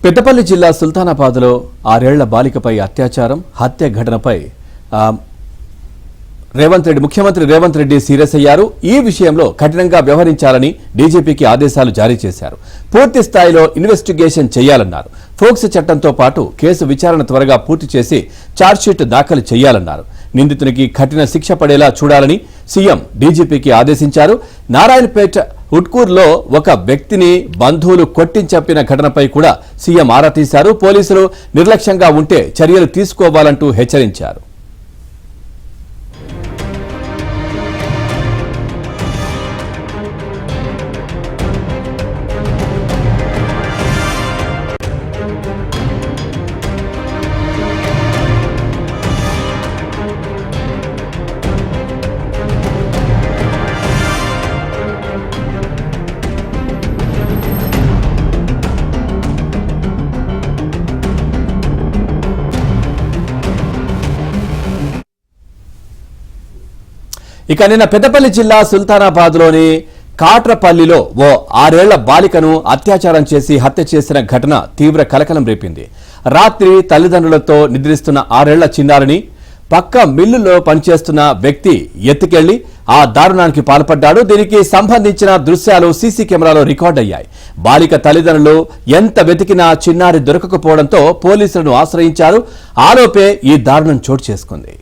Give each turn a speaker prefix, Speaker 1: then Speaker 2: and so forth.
Speaker 1: పెద్దపల్లి జిల్లా సుల్తానాబాద్లో 6 ఏళ్ల బాలికపై అత్యాచారం హత్య ఘటనపై ముఖ్యమంత్రి రేవంత్ రెడ్డి సీరియస్ అయ్యారు. ఈ విషయంలో కఠినంగా వ్యవహరించాలని డీజీపీకి ఆదేశాలు జారీ చేశారు. పూర్తి స్థాయిలో ఇన్వెస్టిగేషన్ చేయాలన్నారు. ఫోక్స్ చట్టంతో పాటు కేసు విచారణ త్వరగా పూర్తి చేసి ఛార్జ్షీట్ దాఖలు చేయాలన్నారు. నిందితునికి కఠిన శిక్ష పడేలా చూడాలని సీఎం డీజీపీకి ఆదేశించారు. నారాయణపేట ఉట్కూర్లో ఒక వ్యక్తిని బంధువులు కొట్టించంపిన ఘటనపై కూడా సీఎం ఆరా తీశారు. పోలీసులు నిర్లక్ష్యంగా ఉంటే చర్యలు తీసుకోవాలంటూ హెచ్చరించారు. ఇక నిన్న పెద్దపల్లి జిల్లా సుల్తానాబాద్లోని కాట్రపల్లిలో ఓ 6 ఏళ్ల బాలికను అత్యాచారం చేసి హత్య చేసిన ఘటన తీవ్ర కలకలం రేపింది. రాత్రి తల్లిదండ్రులతో నిద్రిస్తున్న 6 ఏళ్ల చిన్నారిని పక్క మిల్లులో పనిచేస్తున్న వ్యక్తి ఎత్తుకెళ్లి ఆ దారుణానికి పాల్పడ్డాడు. దీనికి సంబంధించిన దృశ్యాలు సీసీ కెమెరాలో రికార్డయ్యాయి. బాలిక తల్లిదండ్రులు ఎంత వెతికినా చిన్నారి దొరకకపోవడంతో పోలీసులను ఆశ్రయించారు. ఆలోపే ఈ దారుణం చోటు చేసుకుంది.